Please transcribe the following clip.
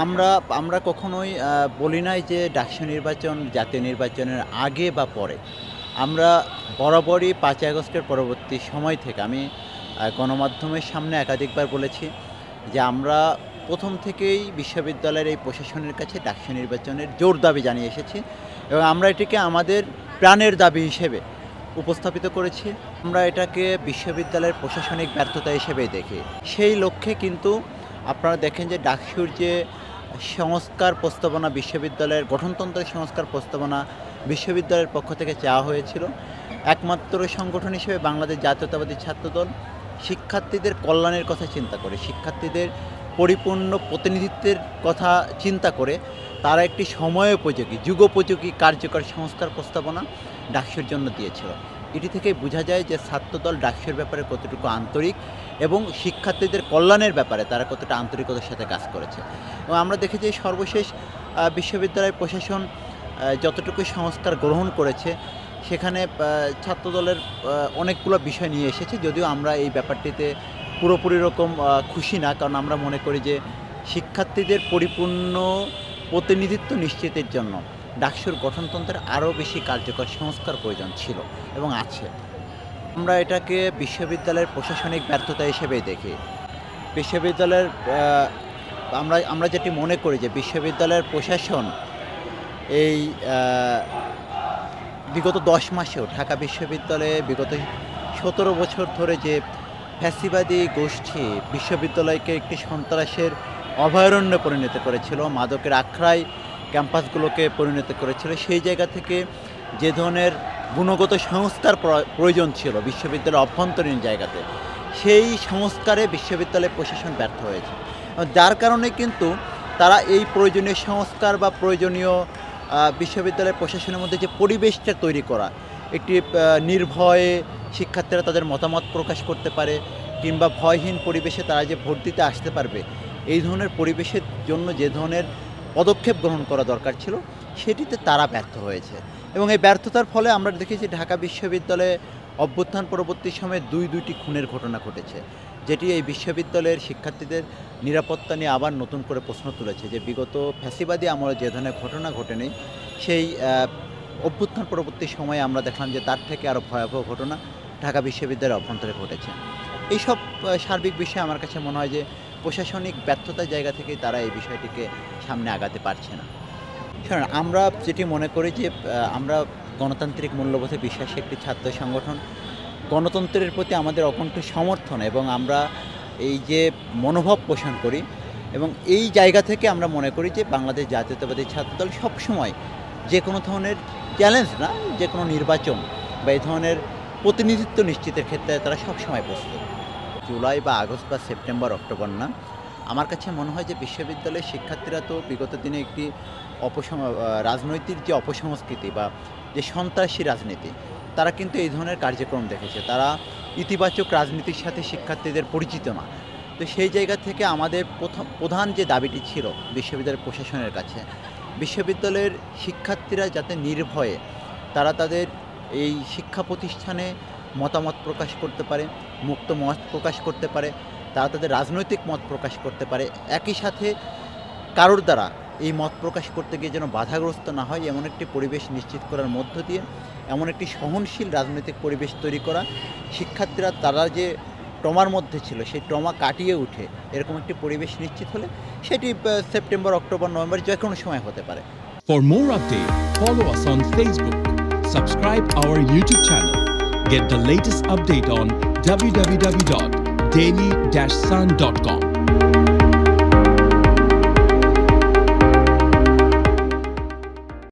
আমরা আমরা কখনোই বলি নাই যে ডাকসু নির্বাচন জাতীয় নির্বাচনের আগে বা পরে। আমরা বরাবরই ৫ই আগস্টের পরবর্তী সময় থেকে আমি গণমাধ্যমের সামনে একাধিকবার বলেছি যে আমরা প্রথম থেকেই বিশ্ববিদ্যালয়ের এই প্রশাসনের কাছে ডাকসু নির্বাচনের জোর দাবি জানিয়ে এসেছি এবং আমরা এটিকে আমাদের প্রাণের দাবি হিসেবে উপস্থাপিত করেছি। আমরা এটাকে বিশ্ববিদ্যালয়ের প্রশাসনিক ব্যর্থতা হিসেবেই দেখি। সেই লক্ষ্যে কিন্তু আপনারা দেখেন যে ডাকসুর যে সংস্কার প্রস্তাবনা বিশ্ববিদ্যালয়ের গঠনতন্ত্রের সংস্কার প্রস্তাবনা বিশ্ববিদ্যালয়ের পক্ষ থেকে চাওয়া হয়েছিল, একমাত্র সংগঠন হিসেবে বাংলাদেশ জাতীয়তাবাদী ছাত্রদল শিক্ষার্থীদের কল্যাণের কথা চিন্তা করে, শিক্ষার্থীদের পরিপূর্ণ প্রতিনিধিত্বের কথা চিন্তা করে তারা একটি সময়োপযোগী যুগোপযোগী কার্যকর সংস্কার প্রস্তাবনা ডাকসুর জন্য দিয়েছিল। এটি থেকে বোঝা যায় যে ছাত্রদল ডাকসুর ব্যাপারে কতটুকু আন্তরিক এবং শিক্ষার্থীদের কল্যাণের ব্যাপারে তারা কতটা আন্তরিকতার সাথে কাজ করেছে। এবং আমরা দেখেছি সর্বশেষ বিশ্ববিদ্যালয় প্রশাসন যতটুকু সংস্কার গ্রহণ করেছে সেখানে ছাত্রদলের অনেকগুলো বিষয় নিয়ে এসেছে, যদিও আমরা এই ব্যাপারটিতে পুরোপুরি রকম খুশি না, কারণ আমরা মনে করি যে শিক্ষার্থীদের পরিপূর্ণ প্রতিনিধিত্ব নিশ্চিতের জন্য ডাকসুর গঠনতন্ত্রের আরও বেশি কার্যকর সংস্কার প্রয়োজন ছিল এবং আছে। আমরা এটাকে বিশ্ববিদ্যালয়ের প্রশাসনিক ব্যর্থতা হিসেবেই দেখি। বিশ্ববিদ্যালয়ের আমরা যেটি মনে করি যে বিশ্ববিদ্যালয়ের প্রশাসন এই বিগত 10 মাসেও ঢাকা বিশ্ববিদ্যালয়ে বিগত 17 বছর ধরে যে ফ্যাসিবাদী গোষ্ঠী বিশ্ববিদ্যালয়কে একটি সন্ত্রাসের অভয়ারণ্যে পরিণত করেছিল, মাদকের আখড়ায় ক্যাম্পাসগুলোকে পরিণত করেছিল, সেই জায়গা থেকে যে ধরনের গুণগত সংস্কার প্রয়োজন ছিল বিশ্ববিদ্যালয়ের অভ্যন্তরীণ জায়গাতে, সেই সংস্কারে বিশ্ববিদ্যালয় প্রশাসন ব্যর্থ হয়েছে। যার কারণে কিন্তু তারা এই প্রয়োজনীয় সংস্কার বা প্রয়োজনীয় বিশ্ববিদ্যালয় প্রশাসনের মধ্যে যে পরিবেশটা তৈরি করা, একটি নির্ভয়ে শিক্ষার্থীরা তাদের মতামত প্রকাশ করতে পারে কিংবা ভয়হীন পরিবেশে তারা যে ভোট দিতে আসতে পারবে, এই ধরনের পরিবেশের জন্য যে ধরনের পদক্ষেপ গ্রহণ করা দরকার ছিল সেটিতে তারা ব্যর্থ হয়েছে। এবং এই ব্যর্থতার ফলে আমরা দেখেছি ঢাকা বিশ্ববিদ্যালয়ে অভ্যুত্থান পরবর্তী সময়ে দুইটি খুনের ঘটনা ঘটেছে, যেটি এই বিশ্ববিদ্যালয়ের শিক্ষার্থীদের নিরাপত্তা নিয়ে আবার নতুন করে প্রশ্ন তুলেছে যে বিগত ফ্যাসিবাদী আমলে যে ধরনের ঘটনা ঘটেনি, সেই অভ্যুত্থান পরবর্তী সময়ে আমরা দেখলাম যে তার থেকে আরও ভয়াবহ ঘটনা ঢাকা বিশ্ববিদ্যালয়ের অভ্যন্তরে ঘটেছে। এইসব সার্বিক বিষয়ে আমার কাছে মনে হয় যে প্রশাসনিক ব্যর্থতার জায়গা থেকেই তারা এই বিষয়টিকে সামনে আগাতে পারছে না। শুনুন, আমরা যেটি মনে করি যে আমরা গণতান্ত্রিক মূল্যবোধে বিশ্বাসী একটি ছাত্র সংগঠন, গণতন্ত্রের প্রতি আমাদের অকুণ্ঠ সমর্থন এবং আমরা এই যে মনোভাব পোষণ করি, এবং এই জায়গা থেকে আমরা মনে করি যে বাংলাদেশ জাতীয়তাবাদী ছাত্রদল সবসময় যে কোনো ধরনের চ্যালেঞ্জ না, যে কোনো নির্বাচন বা এই ধরনের প্রতিনিধিত্ব নিশ্চিতের ক্ষেত্রে তারা সবসময় প্রস্তুত। জুলাই বা আগস্ট বা সেপ্টেম্বর অক্টোবর না, আমার কাছে মনে হয় যে বিশ্ববিদ্যালয়ের শিক্ষার্থীরা তো বিগত দিনে একটি রাজনৈতিক যে অপসংস্কৃতি বা যে সন্ত্রাসী রাজনীতি, তারা কিন্তু এই ধরনের কার্যক্রম দেখেছে, তারা ইতিবাচক রাজনীতির সাথে শিক্ষার্থীদের পরিচিত না। তো সেই জায়গা থেকে আমাদের প্রধান যে দাবিটি ছিল বিশ্ববিদ্যালয়ের প্রশাসনের কাছে, বিশ্ববিদ্যালয়ের শিক্ষার্থীরা যাতে নির্ভয়ে তারা তাদের এই শিক্ষা প্রতিষ্ঠানে মতামত প্রকাশ করতে পারে, মুক্ত মত প্রকাশ করতে পারে, তারা তাদের রাজনৈতিক মত প্রকাশ করতে পারে, একই সাথে কারোর দ্বারা এই মত প্রকাশ করতে গিয়ে যেন বাধাগ্রস্ত না হয় এমন একটি পরিবেশ নিশ্চিত করার মধ্য দিয়ে এমন একটি সহনশীল রাজনৈতিক পরিবেশ তৈরি করা, শিক্ষার্থীরা তারা যে ট্রমার মধ্যে ছিল সেই ট্রমা কাটিয়ে উঠে এরকম একটি পরিবেশ নিশ্চিত হলে সেটি সেপ্টেম্বর, অক্টোবর, নভেম্বর যে কোনো সময় হতে পারে। For more updates, follow us on Facebook, subscribe our YouTube channel, get the latest update on www.daily-sun.com.